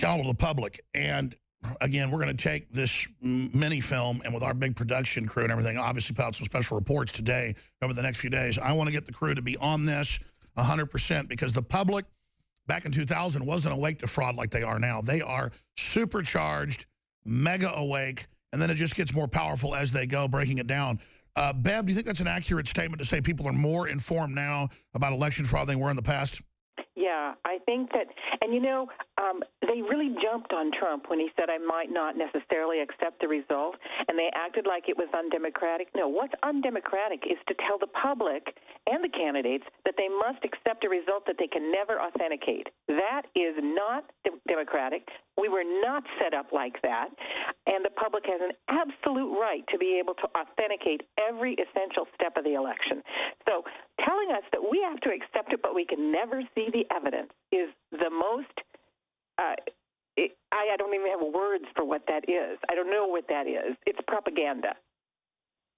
accountable to the public. And again, we're going to take this mini film and with our big production crew and everything, obviously put out some special reports today over the next few days. I want to get the crew to be on this 100% because the public back in 2000 wasn't awake to fraud like they are now. They are supercharged, mega awake, and then it just gets more powerful as they go, breaking it down. Bev, do you think that's an accurate statement to say people are more informed now about election fraud than they were in the past? Yeah, I think that, and you know, they really jumped on Trump when he said I might not necessarily accept the result, and they acted like it was undemocratic. No, what's undemocratic is to tell the public and the candidates that they must accept a result that they can never authenticate. That is not democratic. We were not set up like that, and the public has an absolute right to be able to authenticate every essential step of the election. So telling us that we have to accept it but we can never see the evidence is the most, I don't even have words for what that is. I don't know what that is. It's propaganda.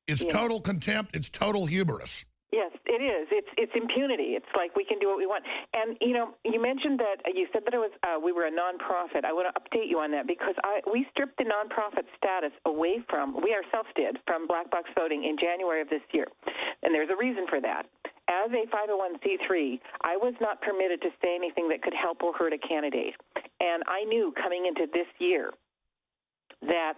It's total contempt. It's total hubris. Yes, it is. It's impunity. It's like we can do what we want. And, you know, you mentioned that you said that it was we were a nonprofit. I want to update you on that because we stripped the nonprofit status away from, we ourselves did, from black box voting in January of this year. And there's a reason for that. As a 501c3, I was not permitted to say anything that could help or hurt a candidate. And I knew coming into this year that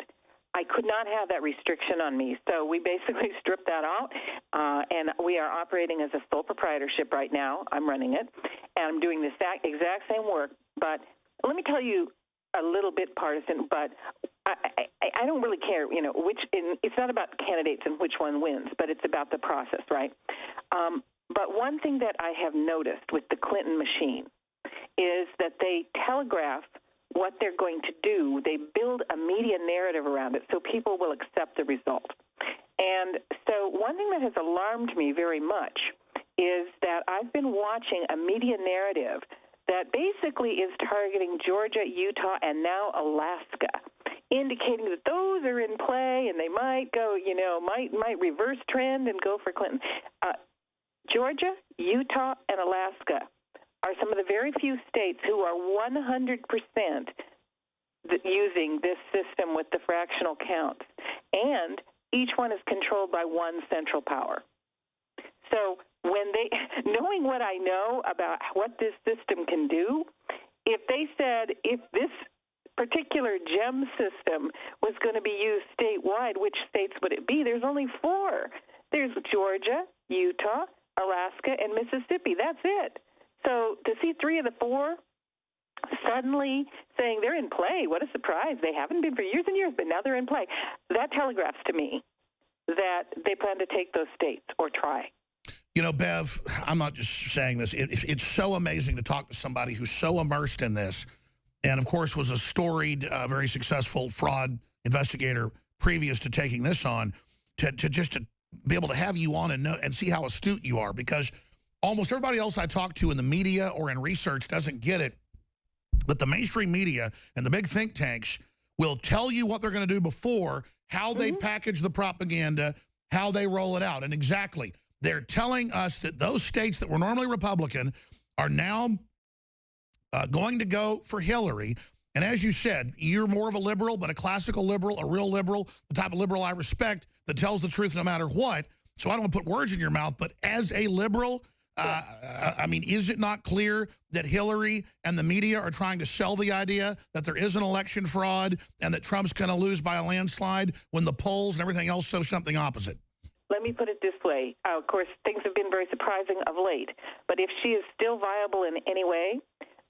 I could not have that restriction on me. So we basically stripped that out, and we are operating as a sole proprietorship right now. I'm running it, and I'm doing the exact same work. But let me tell you a little bit partisan, but I don't really care, you know, it's not about candidates and which one wins, but it's about the process, right? But one thing that I have noticed with the Clinton machine is that they telegraph what they're going to do. They build a media narrative around it so people will accept the result. And so one thing that has alarmed me very much is that I've been watching a media narrative that basically is targeting Georgia, Utah, and now Alaska, indicating that those are in play and they might go, you know, might reverse trend and go for Clinton. Georgia, Utah, and Alaska are some of the very few states who are 100% using this system with the fractional counts. And each one is controlled by one central power. So when knowing what I know about what this system can do, if they said if this particular GEM system was going to be used statewide, which states would it be? There's only 4. There's Georgia, Utah, Alaska, and Mississippi. That's it. So to see 3 of the 4 suddenly saying they're in play, what a surprise. They haven't been for years and years, but now they're in play. That telegraphs to me that they plan to take those states or try. You know, Bev, I'm not just saying this. It's so amazing to talk to somebody who's so immersed in this and, of course, was a storied, very successful fraud investigator previous to taking this on, to be able to have you on and know and see how astute you are, because almost everybody else I talk to in the media or in research doesn't get it, that the mainstream media and the big think tanks will tell you what they're going to do before, how they package the propaganda, how they roll it out. And exactly, they're telling us that those states that were normally Republican are now going to go for Hillary. And as you said, you're more of a liberal, but a classical liberal, a real liberal, the type of liberal I respect that tells the truth no matter what. So I don't want to put words in your mouth, but as a liberal, I mean, is it not clear that Hillary and the media are trying to sell the idea that there is an election fraud and that Trump's going to lose by a landslide when the polls and everything else show something opposite? Let me put it this way. Of course, things have been very surprising of late. But if she is still viable in any way,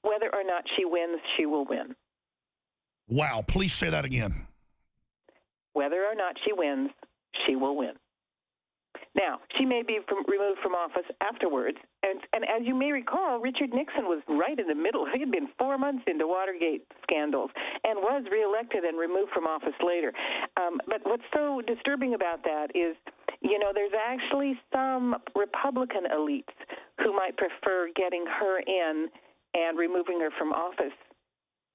whether or not she wins, she will win. Wow. Please say that again. Whether or not she wins, she will win. Now, she may be removed from office afterwards, and as you may recall, Richard Nixon was right in the middle. He had been 4 months into Watergate scandals and was reelected and removed from office later. But what's so disturbing about that is, you know, there's actually some Republican elites who might prefer getting her in and removing her from office.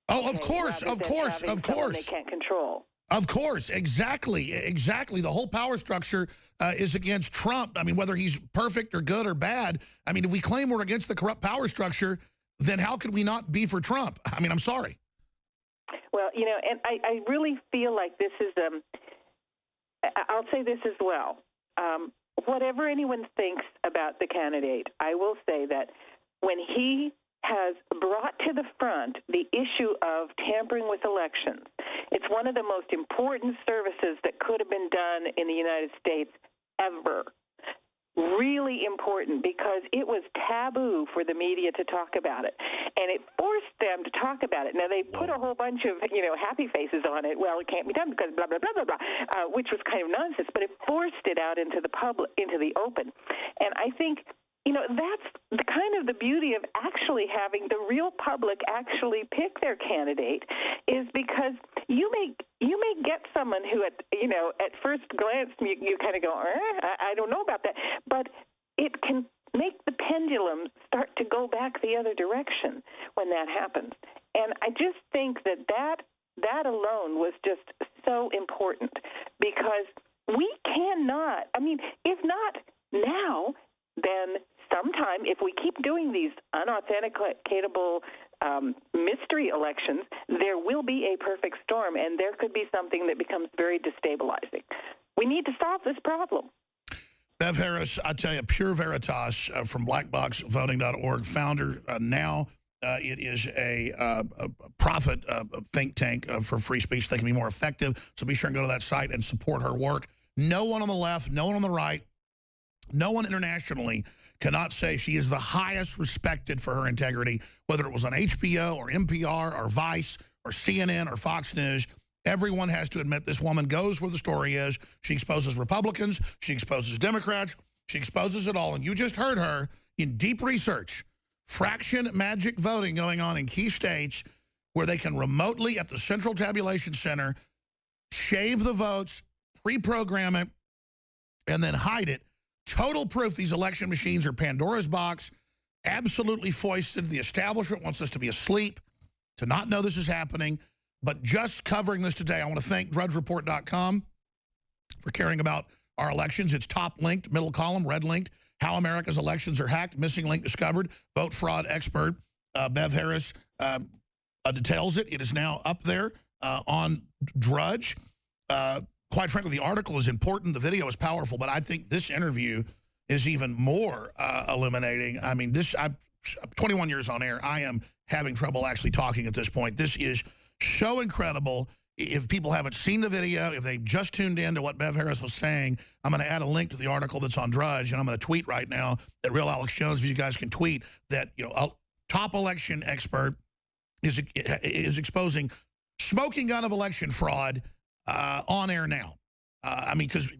Oh, of course. They can't control. Of course, exactly. The whole power structure is against Trump. I mean, whether he's perfect or good or bad. I mean, if we claim we're against the corrupt power structure, then how could we not be for Trump? I mean, I'm sorry. Well, and I really feel like this is, I'll say this as well. Whatever anyone thinks about the candidate, I will say that when he has brought to the front the issue of tampering with elections, it's one of the most important services that could have been done in the United States ever. Really important, because it was taboo for the media to talk about it, and it forced them to talk about it. Now, they put a whole bunch of happy faces on it. Well, it can't be done because blah blah blah blah blah, which was kind of nonsense. But it forced it out into the public, into the open, and I think that's the kind of the beauty of actually having the real public actually pick their candidate, is because you may get someone who at first glance you kind of go, I don't know about that, but it can make the pendulum start to go back the other direction when that happens. And I just think that alone was just so important, because we cannot, if not now, then sometime, if we keep doing these unauthenticatable mystery elections, there will be a perfect storm, and there could be something that becomes very destabilizing. We need to solve this problem. Bev Harris, I tell you, Pure Veritas from blackboxvoting.org, founder now. It is a profit think tank for free speech that can be more effective. So be sure and go to that site and support her work. No one on the left, no one on the right, no one internationally cannot say she is the highest respected for her integrity, whether it was on HBO or NPR or Vice or CNN or Fox News. Everyone has to admit this woman goes where the story is. She exposes Republicans. She exposes Democrats. She exposes it all. And you just heard her in deep research. Fraction magic voting going on in key states where they can remotely, at the Central Tabulation Center, shave the votes, pre-program it, and then hide it. Total proof these election machines are Pandora's box, absolutely foisted. The establishment wants us to be asleep, to not know this is happening. But just covering this today, I want to thank drudgereport.com for caring about our elections. It's top linked, middle column, red linked. How America's elections are hacked, missing link discovered. Vote fraud expert Bev Harris details it. It is now up there on Drudge. Quite frankly, the article is important. The video is powerful, but I think this interview is even more illuminating. I mean, I'm 21 years on air. I am having trouble actually talking at this point. This is so incredible. If people haven't seen the video, if they just tuned in to what Bev Harris was saying, I'm going to add a link to the article that's on Drudge, and I'm going to tweet right now at Real Alex Jones. If you guys can tweet that, a top election expert is exposing smoking gun of election fraud on air now. Because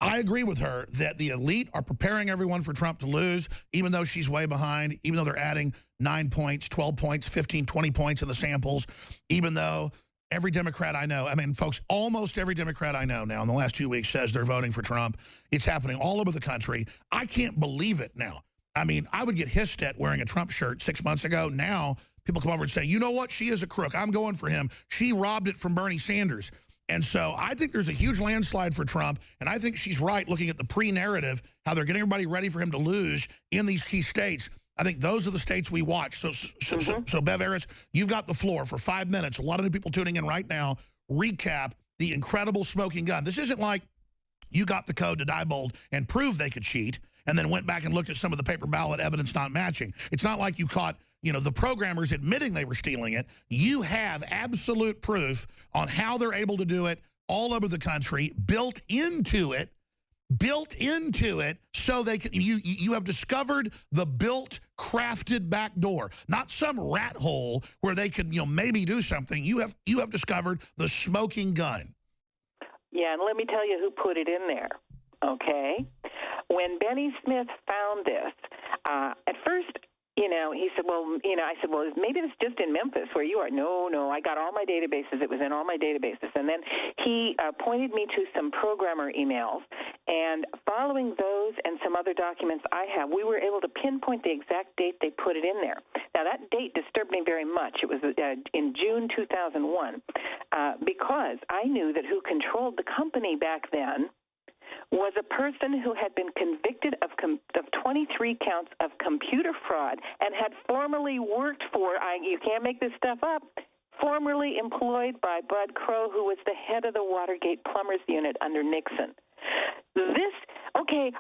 I agree with her that the elite are preparing everyone for Trump to lose, even though she's way behind, even though they're adding 9 points, 12 points, 15, 20 points in the samples, even though every Democrat I know, folks, almost every Democrat I know now in the last 2 weeks says they're voting for Trump. It's happening all over the country. I can't believe it now. I would get hissed at wearing a Trump shirt 6 months ago. Now people come over and say, you know what? She is a crook. I'm going for him. She robbed it from Bernie Sanders. And so I think there's a huge landslide for Trump, and I think she's right looking at the pre-narrative, how they're getting everybody ready for him to lose in these key states. I think those are the states we watch. So Bev Harris, you've got the floor for 5 minutes. A lot of the people tuning in right now, recap the incredible smoking gun. This isn't like you got the code to Diebold and proved they could cheat and then went back and looked at some of the paper ballot evidence not matching. It's not like you caught the programmers admitting they were stealing it. You have absolute proof on how they're able to do it all over the country, built into it, so they can. You have discovered the built, crafted back door, not some rat hole where they could maybe do something. You have discovered the smoking gun. Yeah, and let me tell you who put it in there. Okay, when Benny Smith found this, at first. He said, I said, well, maybe it's just in Memphis where you are. No, I got all my databases. It was in all my databases. And then he pointed me to some programmer emails. And following those and some other documents I have, we were able to pinpoint the exact date they put it in there. Now, that date disturbed me very much. It was in June 2001 because I knew that who controlled the company back then was a person who had been convicted of 23 counts of computer fraud and had formerly worked for, you can't make this stuff up, formerly employed by Bud Crow, who was the head of the Watergate Plumbers Unit under Nixon.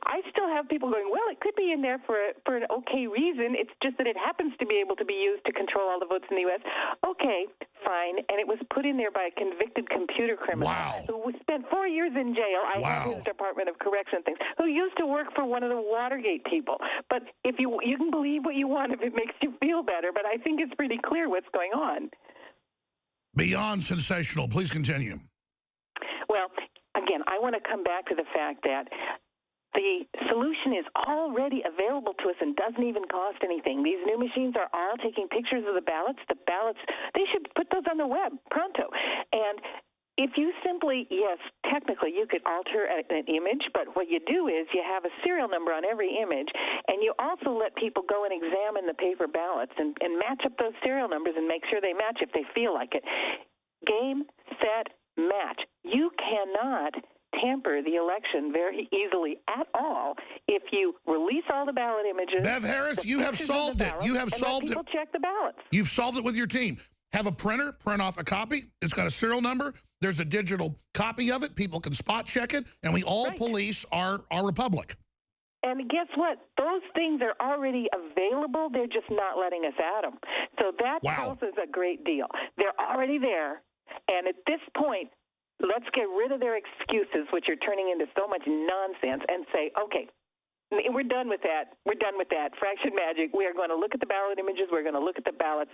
I still have people going, well, it could be in there for an okay reason. It's just that it happens to be able to be used to control all the votes in the U.S. Okay, fine. And it was put in there by a convicted computer criminal who spent 4 years in jail. I have his Department of Correction things, who used to work for one of the Watergate people. But if you can believe what you want if it makes you feel better, but I think it's pretty clear what's going on. Beyond sensational. Please continue. Well, again, I want to come back to the fact that the solution is already available to us and doesn't even cost anything. These new machines are all taking pictures of the ballots. They should put those on the web pronto. And if you simply, yes, technically you could alter an image, but what you do is you have a serial number on every image, and you also let people go and examine the paper ballots and match up those serial numbers and make sure they match if they feel like it. Game, set, match. You cannot tamper the election very easily at all if you release all the ballot images. Bev Harris, you have solved it. You have solved it. People check the ballots. You've solved it with your team. Have a printer, print off a copy. It's got a serial number. There's a digital copy of it. People can spot check it, and we all police our republic. And guess what? Those things are already available. They're just not letting us at them. So that tells us a great deal. They're already there. And at this point, let's get rid of their excuses, which are turning into so much nonsense, and say, okay, we're done with that. We're done with that. Fraction magic. We are going to look at the ballot images. We're going to look at the ballots.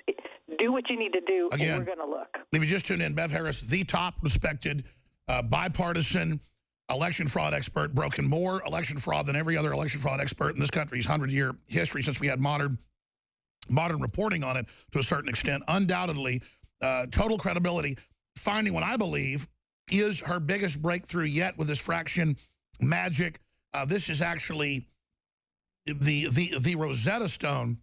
Do what you need to do, and we're going to look. If you just tuned in, Bev Harris, the top respected, bipartisan election fraud expert, broken more election fraud than every other election fraud expert in this country's 100-year history since we had modern reporting on it to a certain extent. Undoubtedly, total credibility. Finding what I believe is her biggest breakthrough yet with this fraction magic. This is actually the Rosetta Stone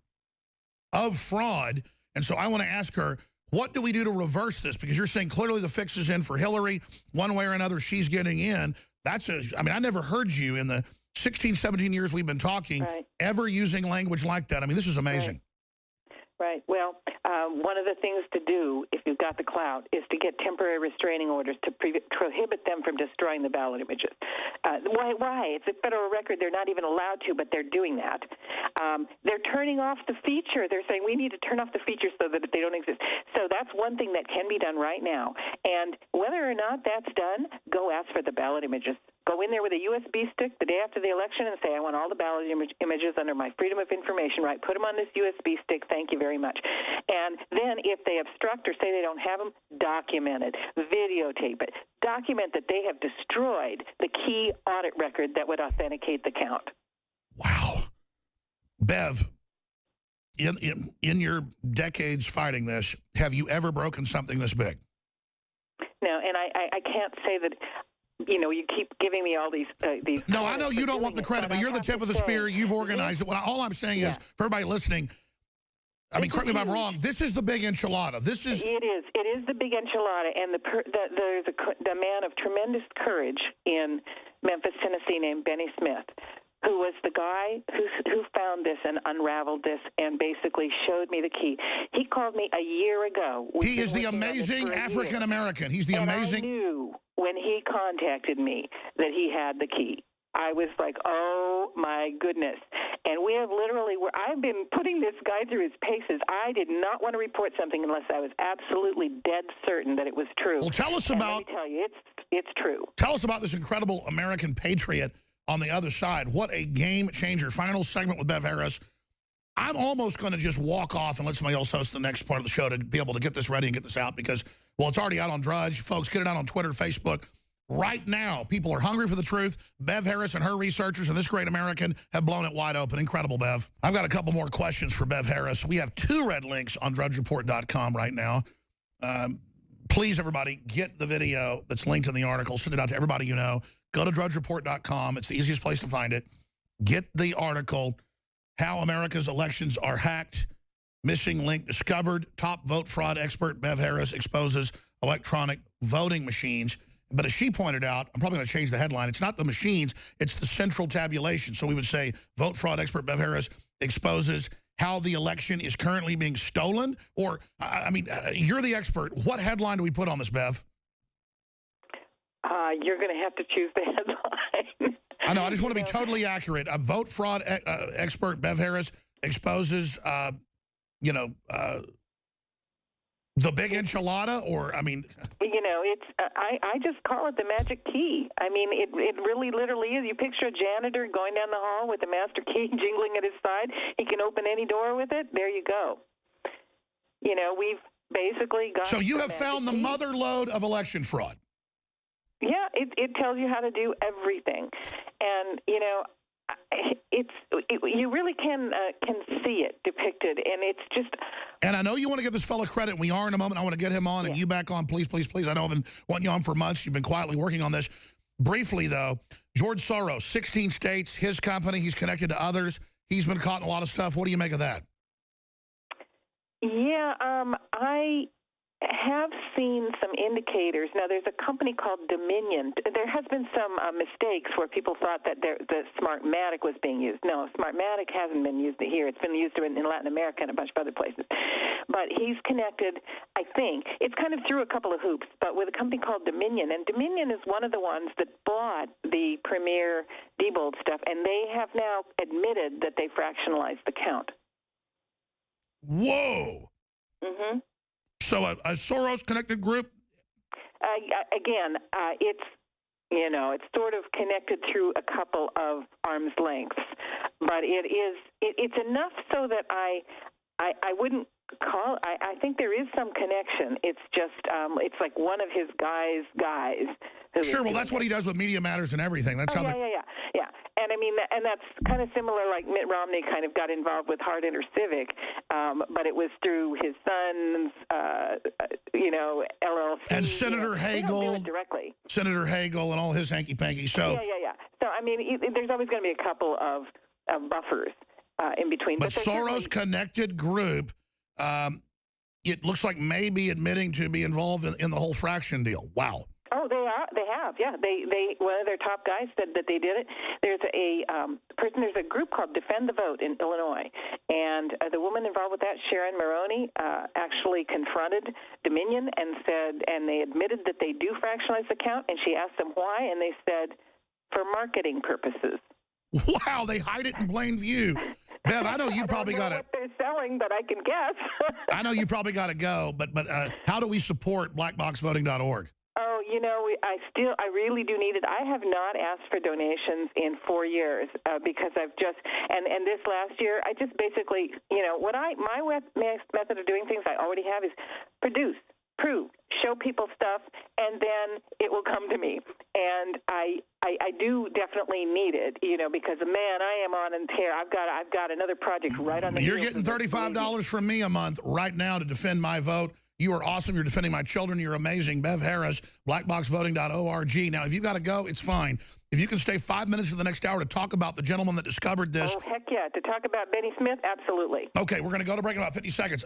of fraud. And so I want to ask her, what do we do to reverse this? Because you're saying clearly the fix is in for Hillary. One way or another, she's getting in. I mean, I never heard you in the 16, 17 years we've been talking ever using language like that. I mean, this is amazing. Right. Well, one of the things to do, if you've got the clout, is to get temporary restraining orders to prohibit them from destroying the ballot images. Why? It's a federal record. They're not even allowed to, but they're doing that. They're turning off the feature. They're saying we need to turn off the feature so that they don't exist. So that's one thing that can be done right now. And whether or not that's done, go ask for the ballot images. Go in there with a USB stick the day after the election and say, I want all the ballot images under my Freedom of Information right. Put them on this USB stick. Thank you very much. And then if they obstruct or say they don't have them, document it. Videotape it. Document that they have destroyed the key audit record that would authenticate the count. Wow. Bev, in your decades fighting this, have you ever broken something this big? No, and I can't say that. You know, you keep giving me all these. No, I know you don't want the credit, but you're the tip of the spear. You've organized it. All I'm saying is, for everybody listening, I mean, correct me if I'm wrong. This is the big enchilada. This is. It is. It is the big enchilada, and there's a man of tremendous courage in Memphis, Tennessee, named Benny Smith, who was the guy who found this and unraveled this and basically showed me the key. He called me a year ago. He is the amazing African American. He's the amazing. I knew when he contacted me that he had the key. I was like, oh, my goodness. And we have literally, I've been putting this guy through his paces. I did not want to report something unless I was absolutely dead certain that it was true. Well, tell us about. Let me tell you, it's true. Tell us about this incredible American patriot on the other side. What a game changer. Final segment with Bev Harris. I'm almost going to just walk off and let somebody else host the next part of the show to be able to get this ready and get this out because, well, it's already out on Drudge. Folks, get it out on Twitter, Facebook. Right now, people are hungry for the truth. Bev Harris and her researchers and this great American have blown it wide open. Incredible, Bev. I've got a couple more questions for Bev Harris. We have 2 red links on drudgereport.com right now. Please, everybody, get the video that's linked in the article. Send it out to everybody you know. Go to drudgereport.com. It's the easiest place to find it. Get the article, How America's Elections Are Hacked. Missing link discovered. Top vote fraud expert Bev Harris exposes electronic voting machines. But as she pointed out, I'm probably going to change the headline. It's not the machines. It's the central tabulation. So we would say vote fraud expert Bev Harris exposes how the election is currently being stolen? Or, I mean, you're the expert. What headline do we put on this, Bev? You're going to have to choose the headline. I know. I just want to be totally accurate. A vote fraud expert, Bev Harris, exposes, the big enchilada, or, I mean... It's I just call it the magic key. I mean, it really literally is. You picture a janitor going down the hall with the master key jingling at his side. He can open any door with it. There you go. We've basically got... So you have found the motherload of election fraud. Yeah, it tells you how to do everything. And, you really can see it depicted, and it's just... And I know you want to give this fellow credit. We are in a moment. I want to get him on and you back on, please, please, please. I know I've been wanting you on for months. You've been quietly working on this. Briefly, though, George Soros, 16 states, his company, he's connected to others. He's been caught in a lot of stuff. What do you make of that? Yeah, I have seen some indicators. Now, there's a company called Dominion. There has been some mistakes where people thought that the Smartmatic was being used. No, Smartmatic hasn't been used here. It's been used in Latin America and a bunch of other places. But he's connected, I think, it's kind of through a couple of hoops, but with a company called Dominion. And Dominion is one of the ones that bought the Premier Diebold stuff, and they have now admitted that they fractionalized the count. Whoa! Mm-hmm. So a Soros-connected group? Again, it's sort of connected through a couple of arm's lengths, but it's enough so that I wouldn't call. I think there is some connection. It's just it's like one of his guys. Sure. Well, that's what he does with Media Matters and everything. That's how. Yeah. And I mean, and that's kind of similar. Like Mitt Romney kind of got involved with Hard Civic, but it was through his son's, LLC. And Senator Hagel. They don't do it directly. Senator Hagel and all his hanky-panky. So. Yeah. So I mean, there's always going to be a couple of buffers in between. But Soros-connected group. It looks like maybe admitting to be involved in the whole fraction deal. Wow. Oh, they have. Yeah. They one of their top guys said that they did it. There's there's a group called Defend the Vote in Illinois, and the woman involved with that, Sharon Maroney, actually confronted Dominion and they admitted that they do fractionalize the count, and she asked them why, and they said for marketing purposes. Wow, they hide it in plain view. Bev, I know you probably got to... what they're selling, but I can guess. I know you probably got to go, but how do we support blackboxvoting.org? Oh, I really do need it. I have not asked for donations in 4 years because I've just, and this last year, I just basically, my method of doing things I already have is produce, prove, show people stuff, and then it will come to me. And I do definitely need it, because man, I am on a tear. I've got another project right on the. You're getting $35 from me a month right now to defend my vote. You are awesome. You're defending my children. You're amazing. Bev Harris, blackboxvoting.org. Now, if you've got to go, it's fine. If you can stay 5 minutes for the next hour to talk about the gentleman that discovered this. Oh, heck yeah. To talk about Benny Smith, absolutely. Okay, we're going to go to break in about 50 seconds.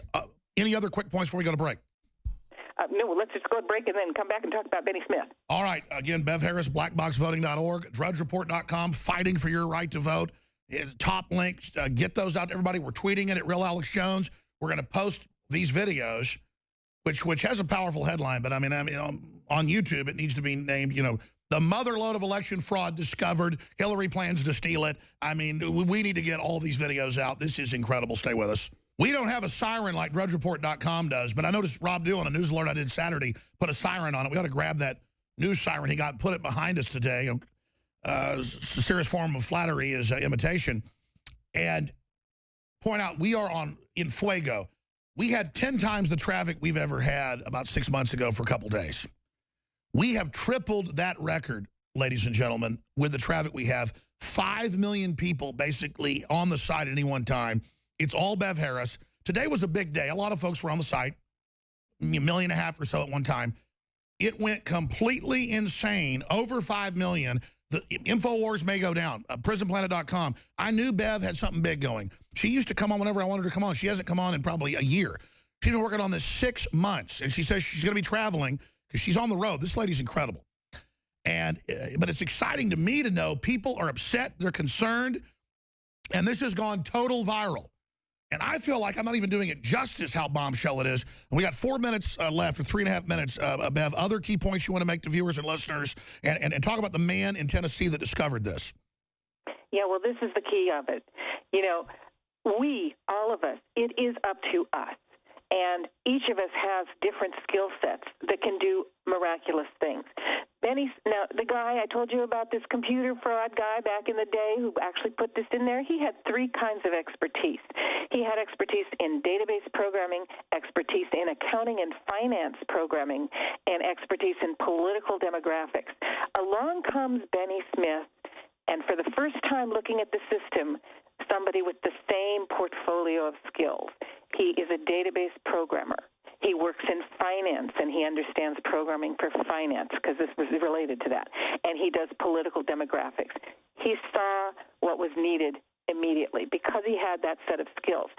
Any other quick points before we go to break? No, let's just go to break and then come back and talk about Benny Smith. All right. Again, Bev Harris, blackboxvoting.org, drudgereport.com, fighting for your right to vote. Top links. Get those out to everybody. We're tweeting it at Real Alex Jones. We're going to post these videos, which has a powerful headline, but I mean, on YouTube, it needs to be named, the motherload of election fraud discovered. Hillary plans to steal it. I mean, we need to get all these videos out. This is incredible. Stay with us. We don't have a siren like drudgereport.com does, but I noticed Rob Dew on a news alert I did Saturday put a siren on it. We ought to grab that news siren he got and put it behind us today. A serious form of flattery is imitation. And point out, we are in Fuego. We had 10 times the traffic we've ever had about 6 months ago for a couple days. We have tripled that record, ladies and gentlemen, with the traffic we have. 5 million people basically on the site at any one time. It's all Bev Harris. Today was a big day. A lot of folks were on the site, 1.5 million or so at one time. It went completely insane, over 5 million. The InfoWars may go down, prisonplanet.com. I knew Bev had something big going. She used to come on whenever I wanted her to come on. She hasn't come on in probably a year. She's been working on this 6 months, and she says she's going to be traveling because she's on the road. This lady's incredible. But it's exciting to me to know people are upset, they're concerned, and this has gone total viral. And I feel like I'm not even doing it justice how bombshell it is. And we got 4 minutes left, or 3.5 minutes. Bev, other key points you want to make to viewers and listeners, and talk about the man in Tennessee that discovered this. Yeah, well, this is the key of it. You know, we, all of us, it is up to us. And each of us has different skill sets that can do miraculous things. Now, the guy I told you about, this computer fraud guy back in the day who actually put this in there, he had 3 kinds of expertise. He had expertise in database programming, expertise in accounting and finance programming, and expertise in political demographics. Along comes Benny Smith, and for the first time looking at the system, somebody with the same portfolio of skills. He is a database programmer. He works in finance, and he understands programming for finance because this was related to that. And he does political demographics. He saw what was needed immediately because he had that set of skills.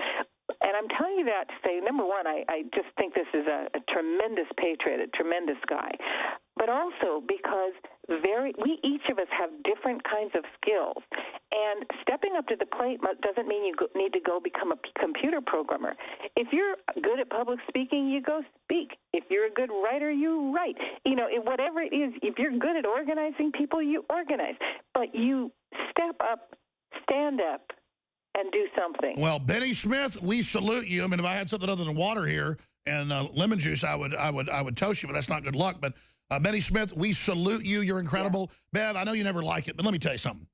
And I'm telling you that to say, number one, I just think this is a tremendous patriot, a tremendous guy. But also because we each of us have different kinds of skills. And stepping up to the plate doesn't mean you need to go become a computer programmer. If you're good at public speaking, you go speak. If you're a good writer, you write. You know, whatever it is, if you're good at organizing people, you organize. But you step up, stand up, and do something. Well, Benny Smith, we salute you. I mean, if I had something other than water here and lemon juice, I would toast you, but that's not good luck. But Benny Smith, we salute you. You're incredible. Yeah. Bev, I know you never like it, but let me tell you something.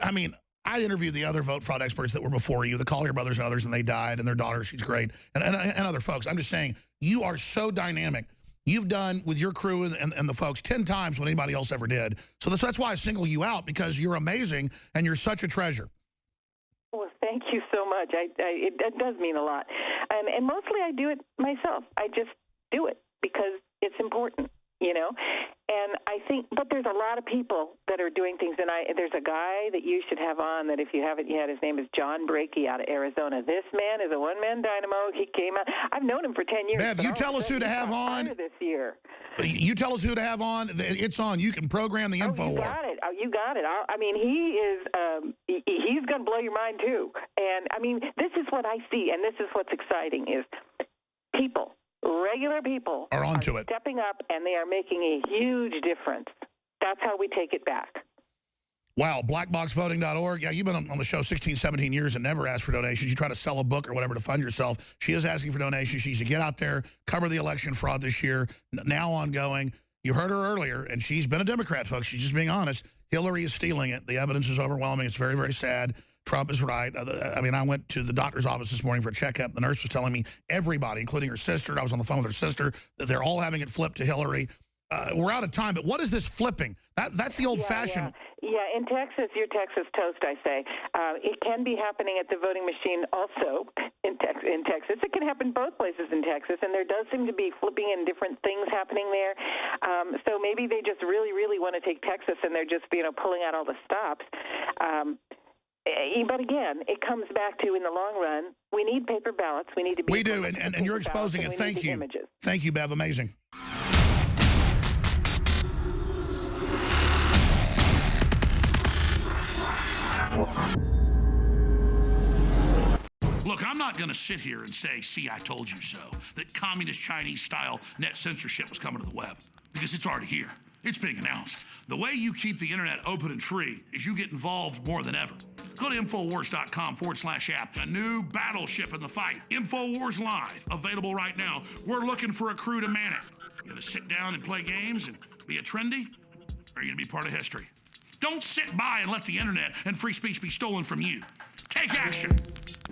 I mean, I interviewed the other vote fraud experts that were before you, the Collier brothers and others, and they died, and their daughter, she's great, and other folks. I'm just saying, you are so dynamic. You've done with your crew and the folks 10 times what anybody else ever did. So that's why I single you out, because you're amazing, and you're such a treasure. Well, thank you so much. It does mean a lot. And mostly I do it myself. I just do it because it's important, you know. And I think, but there's a lot of people that are doing things. And there's a guy that you should have on that if you haven't yet, his name is John Brakey out of Arizona. This man is a one-man dynamo. He came out. I've known him for 10 years. Bev, you tell us who to have on. This year. You tell us who to have on. It's on. You can program the info. You got it. You got it. I mean, he is. He's going to blow your mind too. And I mean, this is what I see, and this is what's exciting: is people, regular people, are onto it, stepping up, and they are making a huge difference. That's how we take it back. Wow, blackboxvoting.org. Yeah, you've been on the show 16, 17 years and never asked for donations. You try to sell a book or whatever to fund yourself. She is asking for donations. She should get out there, cover the election fraud this year, now ongoing. You heard her earlier, and she's been a Democrat, folks. She's just being honest. Hillary is stealing it. The evidence is overwhelming. It's very, very sad. Trump is right. I mean, I went to the doctor's office this morning for a checkup. The nurse was telling me everybody, including her sister, I was on the phone with her sister, that they're all having it flipped to Hillary. We're out of time, but what is this flipping? That's the old-fashioned... Yeah, in Texas, you're Texas toast, I say. It can be happening at the voting machine also in Texas. It can happen both places in Texas, and there does seem to be flipping and different things happening there. So maybe they just really, really want to take Texas, and they're just, pulling out all the stops. But again, it comes back to, in the long run, we need paper ballots. We need to be... We do, and you're exposing it. Thank you. Images. Thank you, Bev. Amazing. Look, I'm not going to sit here and say, see, I told you so, that communist Chinese-style net censorship was coming to the web, because it's already here. It's being announced. The way you keep the internet open and free is you get involved more than ever. Go to Infowars.com/app. A new battleship in the fight. Infowars Live, available right now. We're looking for a crew to man it. You gonna sit down and play games and be a trendy? Or are you gonna be part of history? Don't sit by and let the internet and free speech be stolen from you. Take action.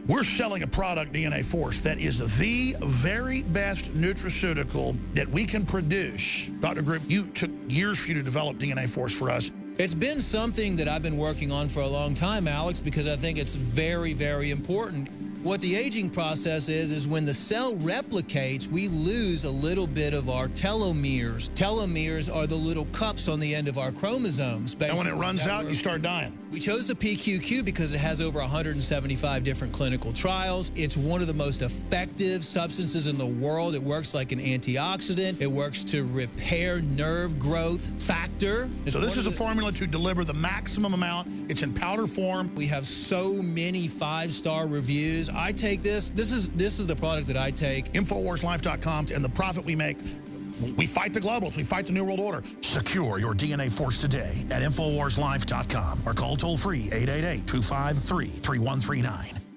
We're selling a product, DNA Force, that is the very best nutraceutical that we can produce. Dr. Group, you took years for you to develop DNA Force for us. It's been something that I've been working on for a long time, Alex, because I think it's very, very important. What the aging process is when the cell replicates, we lose a little bit of our telomeres. Telomeres are the little cups on the end of our chromosomes. And when it runs out, you start dying. We chose the PQQ because it has over 175 different clinical trials. It's one of the most effective substances in the world. It works like an antioxidant. It works to repair nerve growth factor. So this is a formula to deliver the maximum amount. It's in powder form. We have so many 5-star reviews. is I take this. This is the product that I take. InfoWarsLife.com, and the profit we make, we fight the globals. We fight the New World Order. Secure your DNA force today at InfoWarsLife.com or call toll-free 888-253-3139.